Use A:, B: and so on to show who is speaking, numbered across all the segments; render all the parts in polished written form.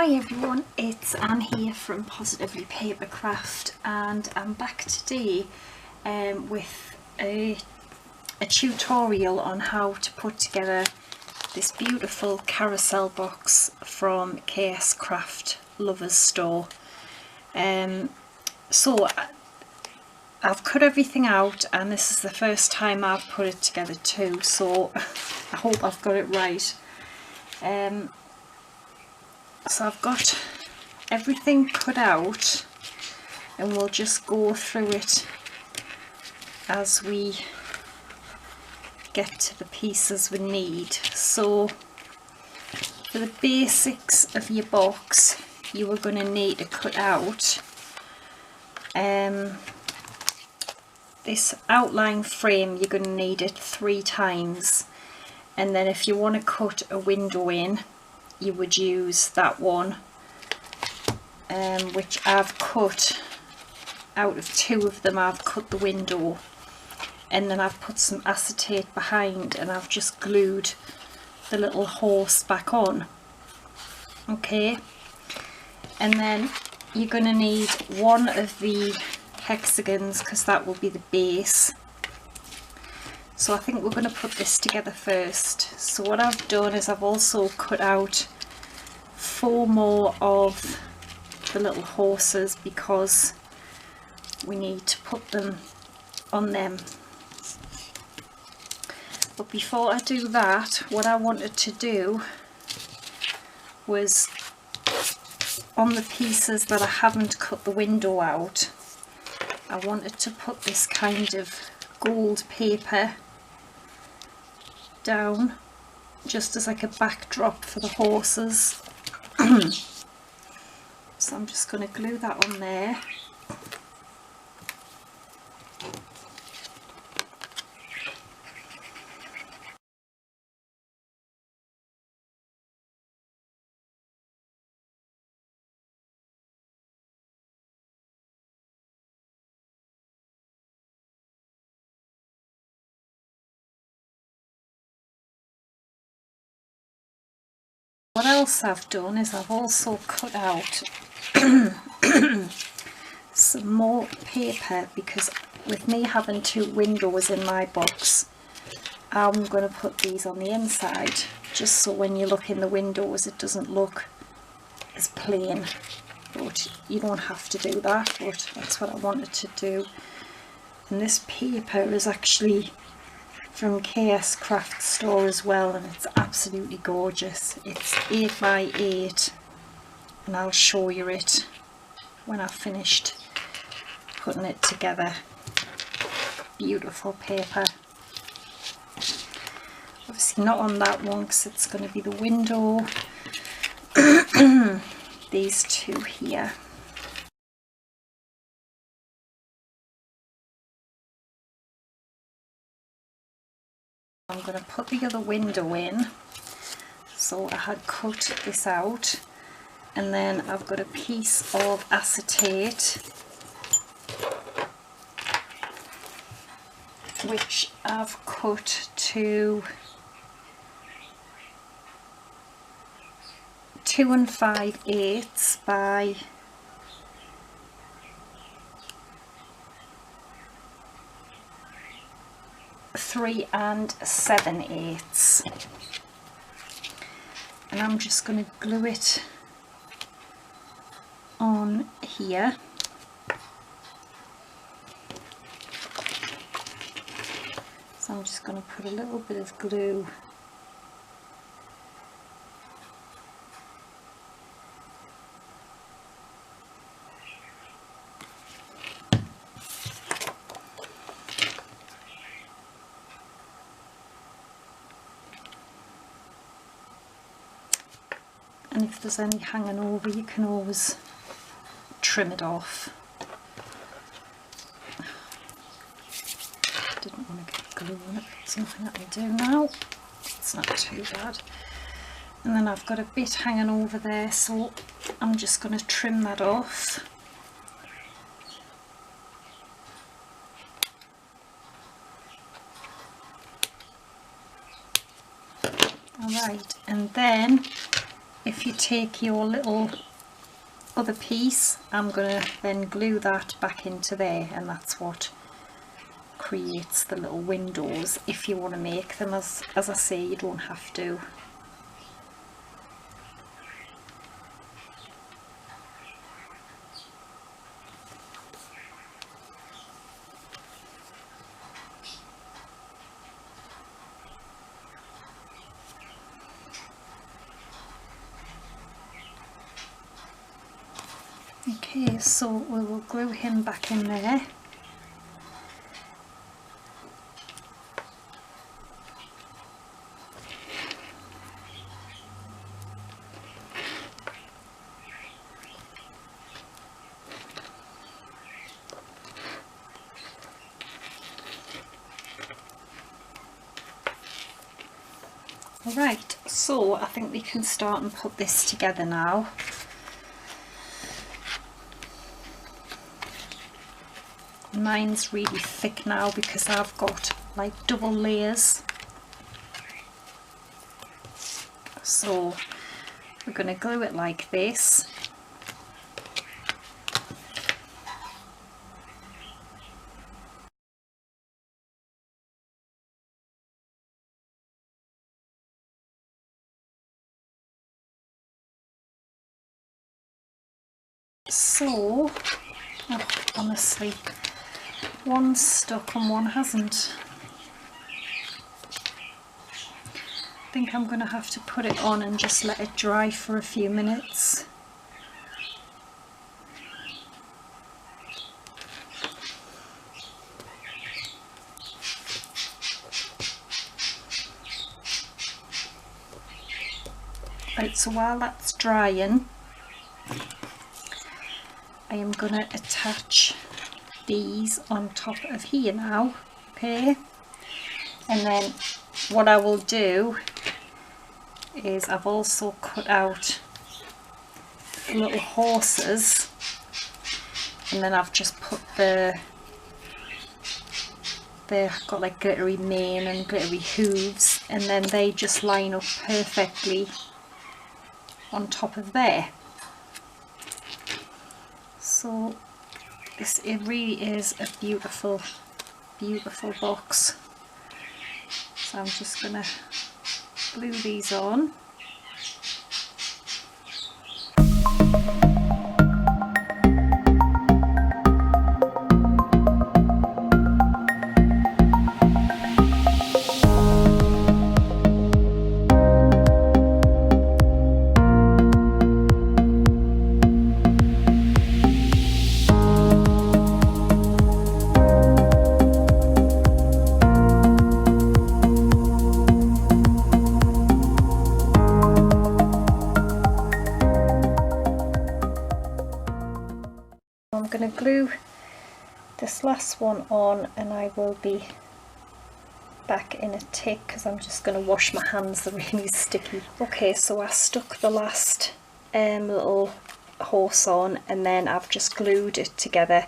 A: Hi everyone, it's Anne here from Positively Papercraft, and I'm back today with a tutorial on how to put together this beautiful carousel box from Kscraft Lovers Store. So I've cut everything out, and this is the first time I've put it together too, so I hope I've got it right. So I've got everything cut out, and we'll just go through it as we get to the pieces we need. So for the basics of your box, you are going to need to cut out this outline frame. You're going to need it 3 times, and then if you want to cut a window in, you would use that one, which I've cut out of 2 of them. I've cut the window, and then I've put some acetate behind, and I've just glued the little horse back on. Okay, and then you're going to need one of the hexagons, because that will be the base. So I think we're going to put this together first. So what I've done is I've also cut out 4 more of the little horses, because we need to put them on them. But before I do that, what I wanted to do was, on the pieces that I haven't cut the window out, I wanted to put this kind of gold paper down, just as like a backdrop for the horses. So I'm just going to glue that on there. What else I've done is I've also cut out some more paper, because with me having 2 windows in my box, I'm going to put these on the inside, just so when you look in the windows it doesn't look as plain. But you don't have to do that, but that's what I wanted to do. And this paper is actually from Kscraft store as well, and it's absolutely gorgeous. It's 8 by 8, and I'll show you it when I've finished putting it together. Beautiful paper. Obviously not on that one, because it's going to be the window. These 2 here. I'm going to put the other window in. So I had cut this out, and then I've got a piece of acetate which I've cut to 2 5/8 by 3 7/8, and I'm just going to glue it on here. So I'm just going to put a little bit of glue and if there's any hanging over, you can always trim it off. Didn't want to get glue on it, but there's nothing I can do now. It's not too bad. And then I've got a bit hanging over there, so I'm just going to trim that off. Alright, and then if you take your little other piece, I'm going to then glue that back into there, and that's what creates the little windows. If you want to make them, as I say, you don't have to. Okay, so we will glue him back in there. Alright, so I think we can start and put this together now. Mine's really thick now because I've got like double layers. So we're going to glue it like this. So, oh, honestly, one's stuck and one hasn't. I think I'm going to have to put it on and just let it dry for a few minutes. Right, so while that's drying, I am going to attach these on top of here now, okay? And then what I will do is I've also cut out little horses, and then I've just put they've got like glittery mane and glittery hooves, and then they just line up perfectly on top of there. So it really is a beautiful, beautiful box. So I'm just going to glue these on. I'm going to glue this last one on, and I will be back in a tick because I'm just going to wash my hands, they're really sticky. Okay, so I stuck the last little horse on, and then I've just glued it together.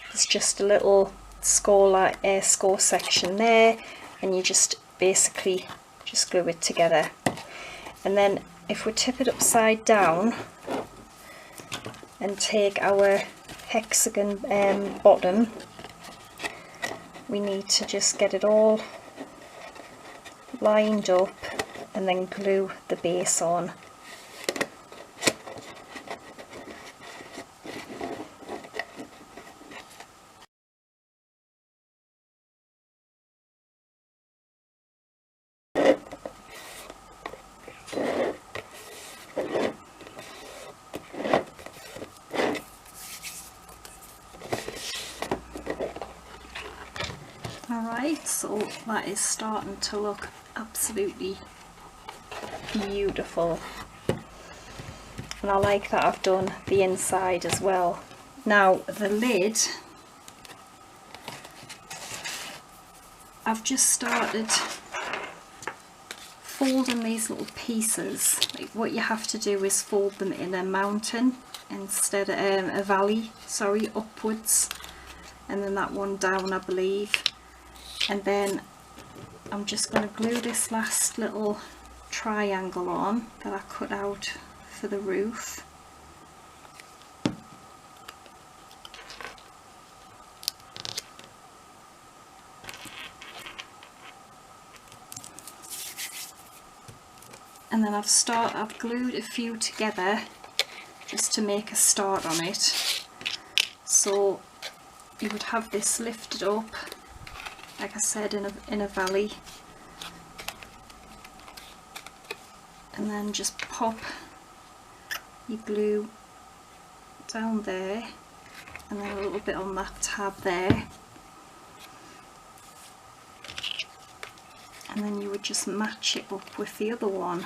A: There's just a little score section there, and you just basically just glue it together. And then if we tip it upside down and take our hexagon bottom, we need to just get it all lined up and then glue the base on. Alright, so that is starting to look absolutely beautiful, and I like that I've done the inside as well. Now the lid, I've just started folding these little pieces. Like, what you have to do is fold them in a mountain instead of a valley, sorry, upwards, and then that one down, I believe. And then I'm just going to glue this last little triangle on that I cut out for the roof. And then I've glued a few together just to make a start on it. So you would have this lifted up, like I said, in a valley, and then just pop your glue down there, and then a little bit on that tab there, and then you would just match it up with the other one.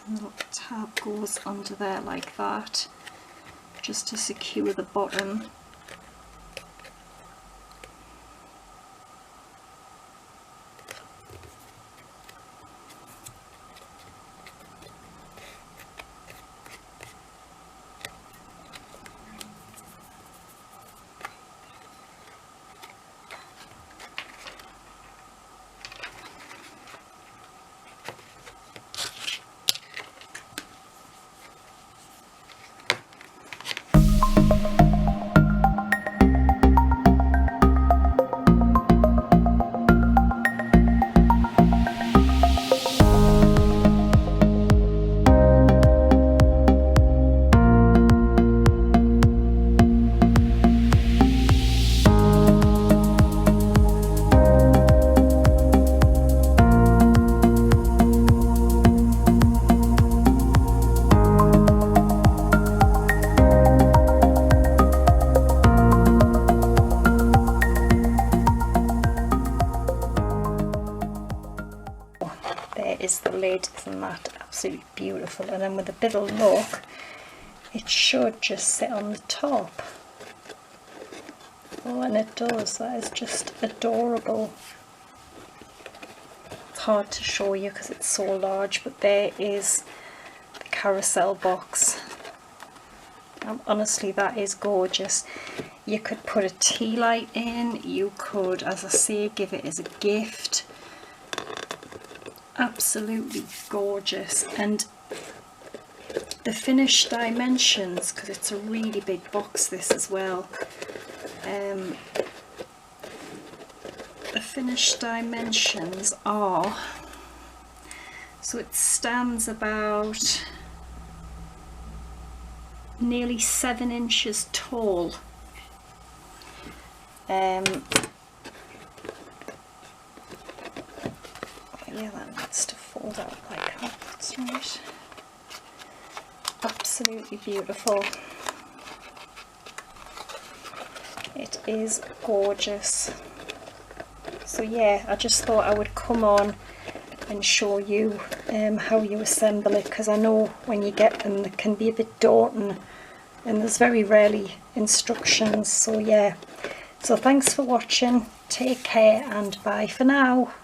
A: And the tab goes under there like that, just to secure the bottom. Is the lid, isn't that absolutely beautiful? And then with a bit of luck it should just sit on the top. Oh, and it does. That is just adorable. It's hard to show you because it's so large, but there is the carousel box. Honestly, that is gorgeous. You could put a tea light in, you could, as I say, give it as a gift. Absolutely gorgeous. And the finished dimensions, because it's a really big box this as well, the finished dimensions are, so it stands about nearly 7 inches tall. Yeah, that needs to fold out like that. That's right. Absolutely beautiful. It is gorgeous. So yeah, I just thought I would come on and show you how you assemble it, because I know when you get them they can be a bit daunting and there's very rarely instructions. So yeah, so thanks for watching, take care and bye for now.